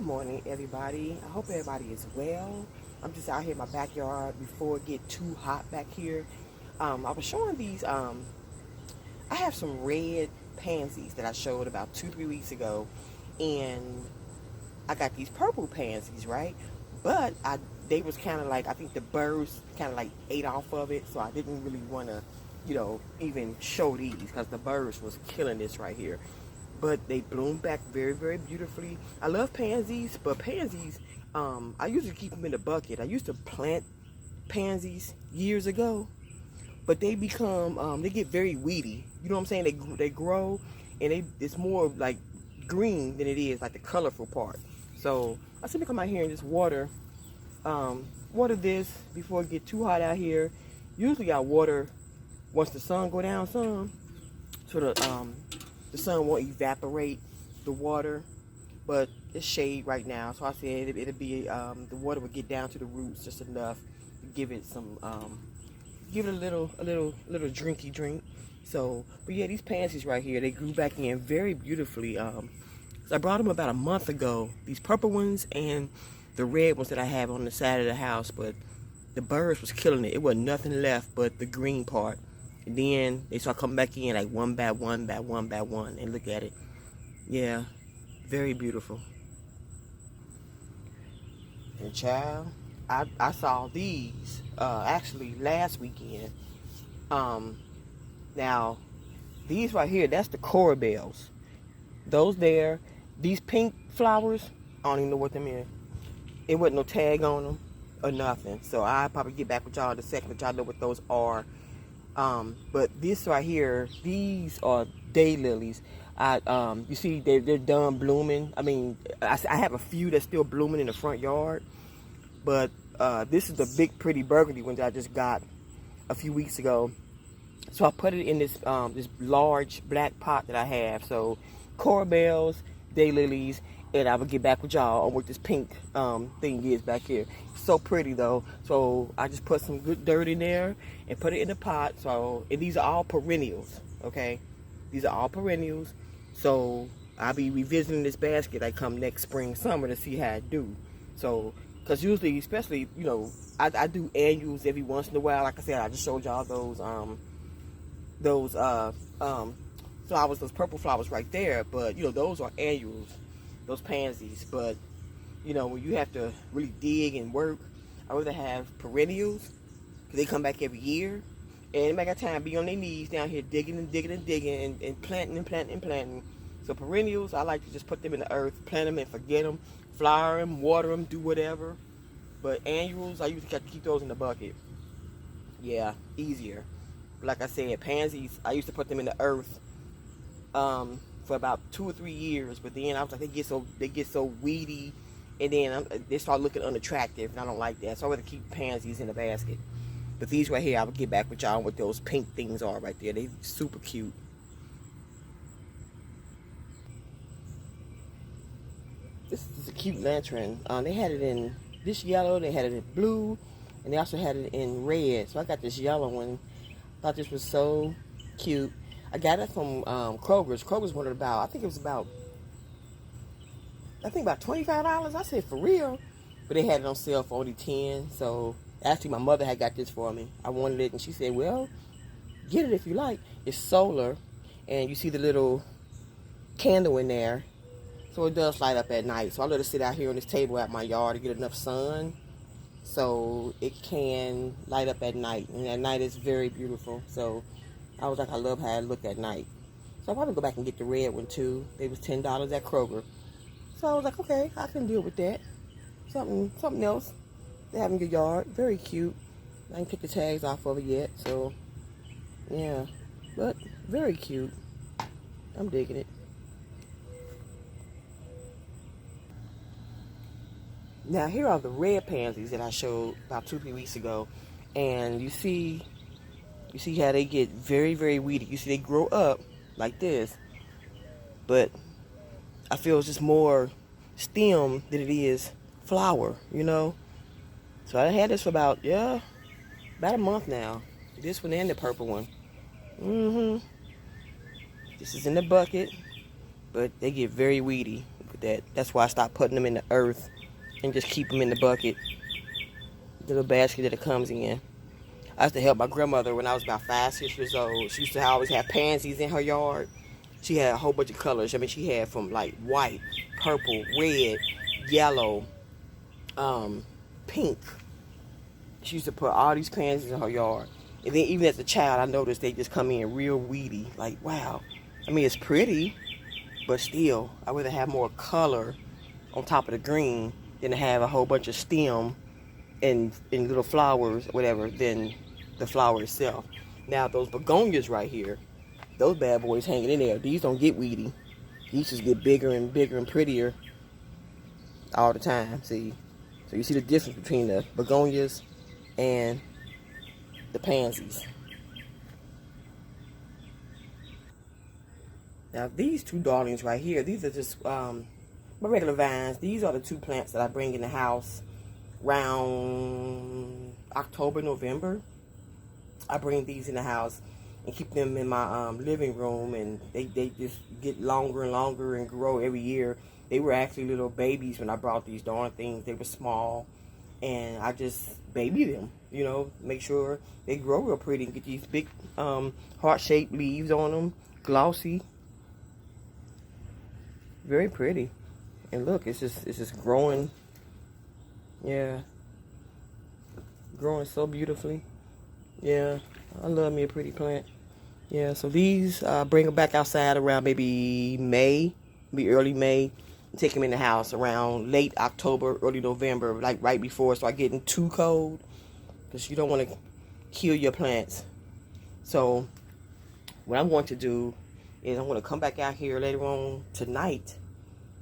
Good morning, everybody. I hope everybody is well. I'm just out here in my backyard before it get too hot back here. I was showing these. I have some red pansies that I showed about 2, 3 weeks ago, and I got these purple pansies, right? But they was kind of like, I think the birds kind of like ate off of it, so I didn't really want to, even show these because the birds was killing this right here. But they bloom back very, very beautifully. I love pansies, but pansies, I usually keep them in a bucket. I used to plant pansies years ago, but they become, they get very weedy. You know what I'm saying? They grow, and it's more like green than it is like the colorful part. So I simply come out here and just water this before it get too hot out here. Usually I water once the sun go down some, so the sun won't evaporate the water, but it's shade right now. So I said it'll be the water will get down to the roots just enough to give it some give it a little drinky drink. So, but yeah, these pansies right here, they grew back in very beautifully. So I brought them about a month ago. These purple ones and the red ones that I have on the side of the house, but the birds was killing it. It wasn't nothing left but the green part. And then they start coming back in like one by one by one by one, and look at it. Yeah, very beautiful. And child, I saw these actually last weekend. Now these right here, that's the coral bells. Those there, these pink flowers, I don't even know what them is. It wasn't no tag on them or nothing. So I'll probably get back with y'all in a second, but y'all know what those are. But this right here, these are daylilies. You see, they're done blooming. I mean, I have a few that's still blooming in the front yard, but this is the big, pretty burgundy one that I just got a few weeks ago. So I put it in this this large black pot that I have. So coral bells, daylilies, and I will get back with y'all on what this pink thing is back here. It's so pretty though. So I just put some good dirt in there and put it in the pot. So, and these are all perennials, okay? These are all perennials. So I'll be revisiting this basket like come next spring, summer to see how it do. So, cause usually, especially, I do annuals every once in a while. Like I said, I just showed y'all those flowers, those purple flowers right there. But those are annuals, those pansies. But when you have to really dig and work, I rather have perennials because they come back every year, and they got time to be on their knees down here digging and digging and digging and planting and planting and planting. So perennials, I like to just put them in the earth, plant them and forget them, flower them, water them, do whatever. But annuals, I usually got to keep those in the bucket. Yeah, easier. Like I said, pansies, I used to put them in the earth for about 2 or 3 years, but then I was like, they get so weedy, and then they start looking unattractive, and I don't like that. So I rather keep pansies in the basket. But these right here, I will get back with y'all what those pink things are right there. They super cute. This is a cute lantern. They had it in this yellow, they had it in blue, and they also had it in red. So I got this yellow one. Thought this was so cute. I got it from Kroger's. Kroger's wanted about, I think about $25. I said, for real? But they had it on sale for only $10. So actually my mother had got this for me. I wanted it, and she said, well, get it if you like. It's solar, and you see the little candle in there. So it does light up at night. So I let it sit out here on this table at my yard to get enough sun, so it can light up at night. And at night it's very beautiful. So I was like, I love how it look at night. So I'll probably go back and get the red one too. They was $10 at Kroger. So I was like, okay, I can deal with that. Something else to have in your yard. Very cute. I ain't picked the tags off of it yet. So yeah, but very cute. I'm digging it. Now here are the red pansies that I showed about 2, 3 weeks ago, and you see how they get very, very weedy. You see they grow up like this, but I feel it's just more stem than it is flower, So I had this for about a month now. This one and the purple one. This is in the bucket, but they get very weedy. that. That's why I stopped putting them in the earth and just keep them in the bucket, the little basket that it comes in. I used to help my grandmother when I was about 5, 6 years old. She used to always have pansies in her yard. She had a whole bunch of colors. I mean, she had from like white, purple, red, yellow, pink. She used to put all these pansies in her yard. And then even as a child, I noticed they just come in real weedy. Like, wow. I mean, it's pretty, but still, I'd rather have more color on top of the green than to have a whole bunch of stem and little flowers, whatever, than the flower itself. Now, those begonias right here, those bad boys hanging in there, these don't get weedy. These just get bigger and bigger and prettier all the time, see? So you see the difference between the begonias and the pansies. Now these two darlings right here, these are just my regular vines. These are the two plants that I bring in the house around October, November. I bring these in the house and keep them in my living room, and they just get longer and longer and grow every year. They were actually little babies when I brought these darn things. They were small, and I just baby them, you know, make sure they grow real pretty and get these big heart-shaped leaves on them, glossy, very pretty. And look, it's just growing, yeah, growing so beautifully. Yeah, I love me a pretty plant. Yeah, so these bring them back outside around maybe May, maybe early May. Take them in the house around late October, early November, like right before it start getting too cold, because you don't want to kill your plants. So what I'm going to do is I'm going to come back out here later on tonight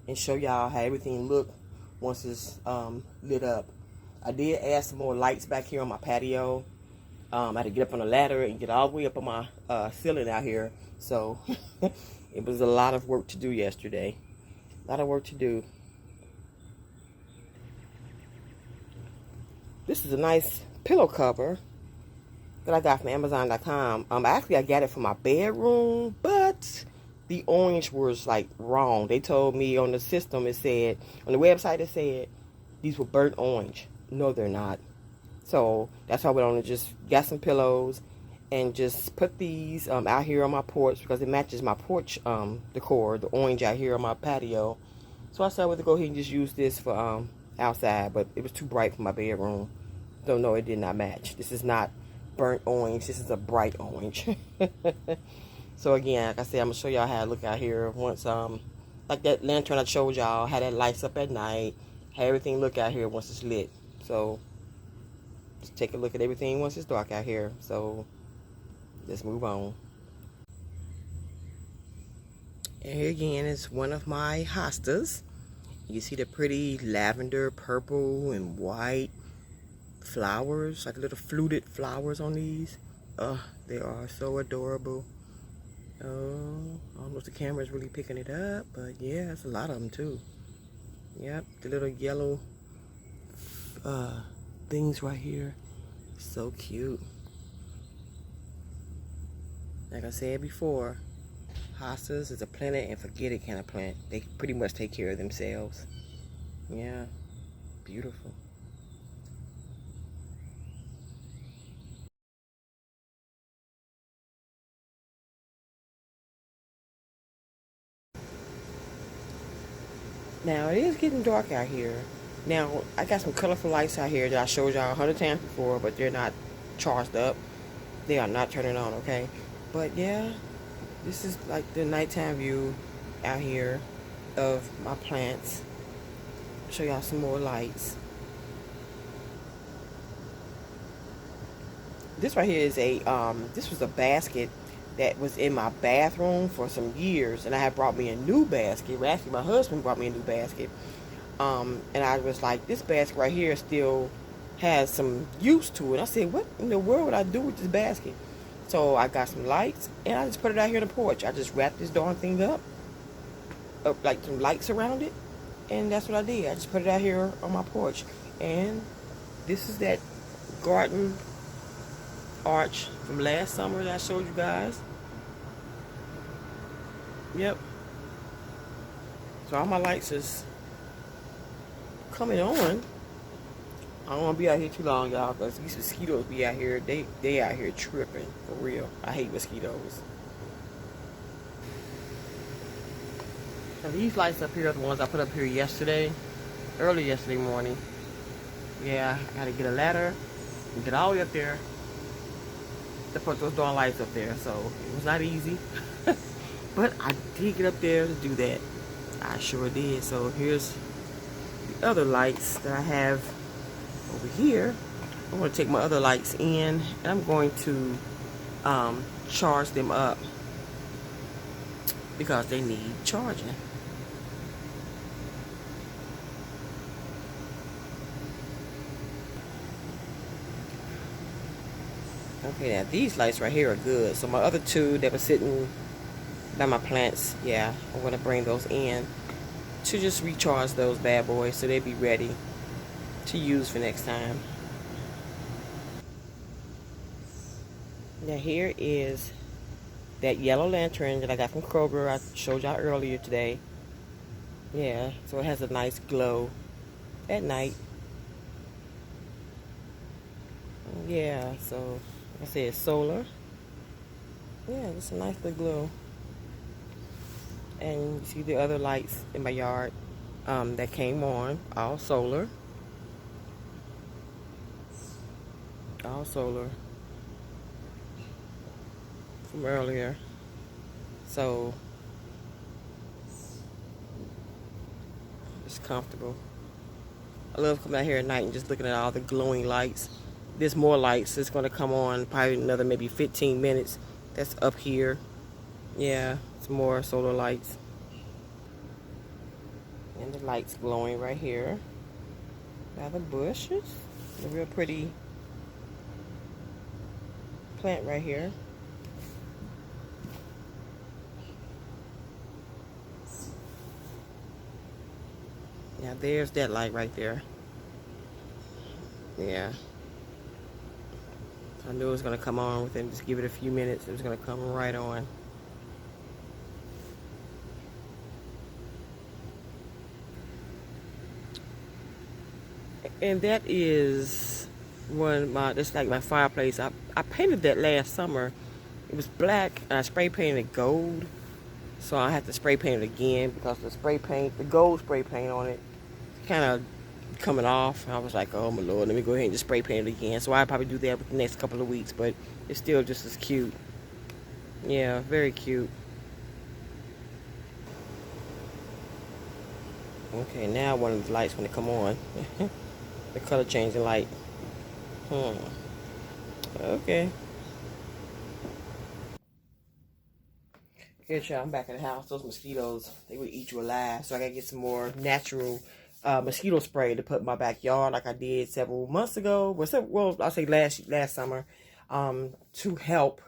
and show y'all how everything look once it's lit up. I did add some more lights back here on my patio. I had to get up on a ladder and get all the way up on my ceiling out here. So it was a lot of work to do yesterday. A lot of work to do. This is a nice pillow cover that I got from Amazon.com. Actually, I got it for my bedroom, but the orange was like wrong. They told me on the system, it said, on the website it said these were burnt orange. No, they're not. So that's why I went on and just got some pillows and just put these out here on my porch, because it matches my porch decor, the orange out here on my patio. So I said I would go ahead and just use this for outside, but it was too bright for my bedroom. So no, it did not match. This is not burnt orange. This is a bright orange. So again, like I said, I'm gonna show y'all how I look out here once like that lantern I showed y'all, how that lights up at night, how everything look out here once it's lit. So just take a look at everything once it's dark out here. So let's move on. And here again is one of my hostas. You see the pretty lavender, purple, and white flowers, like little fluted flowers on these. They are so adorable. Oh, I don't know if the camera is really picking it up, but yeah, there's a lot of them too. Yep, the little yellow things right here. So cute. Like I said before, hostas is a plant it and forget it kind of plant. They pretty much take care of themselves. Yeah, beautiful. Now it is getting dark out here. Now I got some colorful lights out here that I showed y'all 100 times before, but they're not charged up. They are not turning on, okay? But yeah, this is like the nighttime view out here of my plants. Show y'all some more lights. This right here is a this was a basket that was in my bathroom for some years, and I had brought me a new basket. Well, actually, my husband brought me a new basket, and I was like, this basket right here still has some use to it. I said, what in the world would I do with this basket? So I got some lights, and I just put it out here on the porch. I just wrapped this darn thing up like some lights around it, and that's what I did. I just put it out here on my porch, and this is that garden arch from last summer that I showed you guys. Yep. So all my lights is coming on. I don't want to be out here too long, y'all, because these mosquitoes be out here. They out here tripping, for real. I hate mosquitoes. Now these lights up here are the ones I put up here yesterday, early yesterday morning. Yeah, I got to get a ladder and get all the way up there to put those darn lights up there. So it was not easy, but I did get up there to do that. I sure did. So here's the other lights that I have over here. I'm going to take my other lights in, and I'm going to charge them up because they need charging. Okay, now these lights right here are good. So my other two that were sitting by my plants, yeah, I'm going to bring those in to just recharge those bad boys so they'll be ready to use for next time. Now here is that yellow lantern that I got from Kroger. I showed y'all earlier today. Yeah, so it has a nice glow at night. Yeah, so like I said, solar. Yeah, it's a nice little glow. And you see the other lights in my yard that came on, all solar. All solar from earlier. So it's comfortable. I love coming out here at night and just looking at all the glowing lights. There's more lights that's going to come on probably another maybe 15 minutes. That's up here. Yeah, it's more solar lights. And the lights glowing right here by the bushes. A real pretty plant right here. Now there's that light right there. Yeah. I knew it was going to come on within, just give it a few minutes. It was going to come right on. And that is that's like my fireplace. I painted that last summer. It was black and I spray painted it gold. So I had to spray paint it again because the gold spray paint on it kind of coming off. I was like, oh my Lord, let me go ahead and just spray paint it again. So I'll probably do that with the next couple of weeks, but it's still just as cute. Yeah, very cute. Okay, now one of the lights when they come on. The color changing light. Okay. Here, y'all, I'm back in the house. Those mosquitoes, they would eat you alive. So I gotta get some more natural mosquito spray to put in my backyard like I did several months ago. Well, I'll say last summer, to help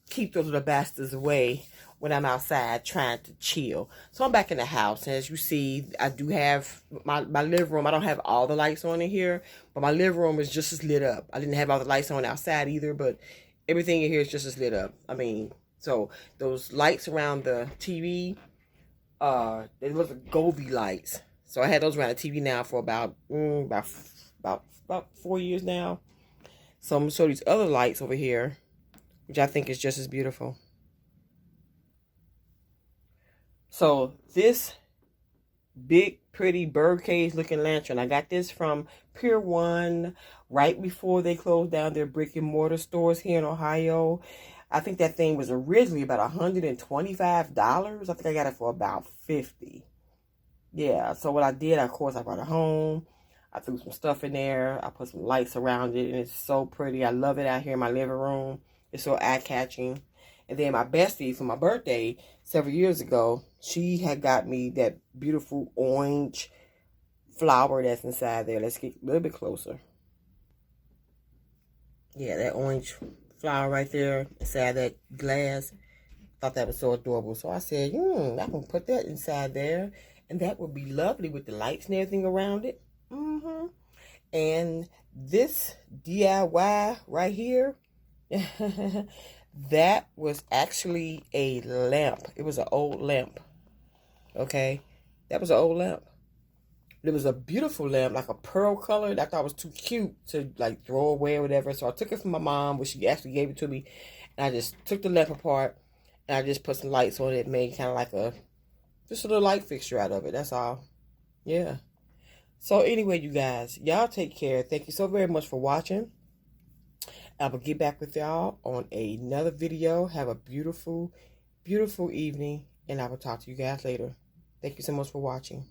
keep those little bastards away when I'm outside trying to chill. So I'm back in the house, and as you see, I do have my living room. I don't have all the lights on in here, but my living room is just as lit up. I didn't have all the lights on outside either, but everything in here is just as lit up. I mean, so those lights around the TV, they look like Gobi lights. So I had those around the TV now for about 4 years now. So I'm gonna show these other lights over here, which I think is just as beautiful. So this big, pretty birdcage looking lantern, I got this from Pier 1 right before they closed down their brick and mortar stores here in Ohio. I think that thing was originally about $125. I think I got it for about $50. Yeah, so what I did, of course, I brought it home. I threw some stuff in there. I put some lights around it, and it's so pretty. I love it out here in my living room. It's so eye-catching. And then my bestie, for my birthday several years ago, she had got me that beautiful orange flower that's inside there. Let's get a little bit closer. Yeah, that orange flower right there inside that glass. Thought that was so adorable. So I said, I can put that inside there. And that would be lovely with the lights and everything around it. And this DIY right here, that was actually a lamp. It was an old lamp. Okay. That was an old lamp. It was a beautiful lamp, like a pearl color. That I thought was too cute to like throw away or whatever. So I took it from my mom, which she actually gave it to me. And I just took the lamp apart and I just put some lights on it, made kind of like just a little light fixture out of it. That's all. Yeah. So anyway, you guys, y'all take care. Thank you so very much for watching. I will get back with y'all on another video. Have a beautiful, beautiful evening. And I will talk to you guys later. Thank you so much for watching.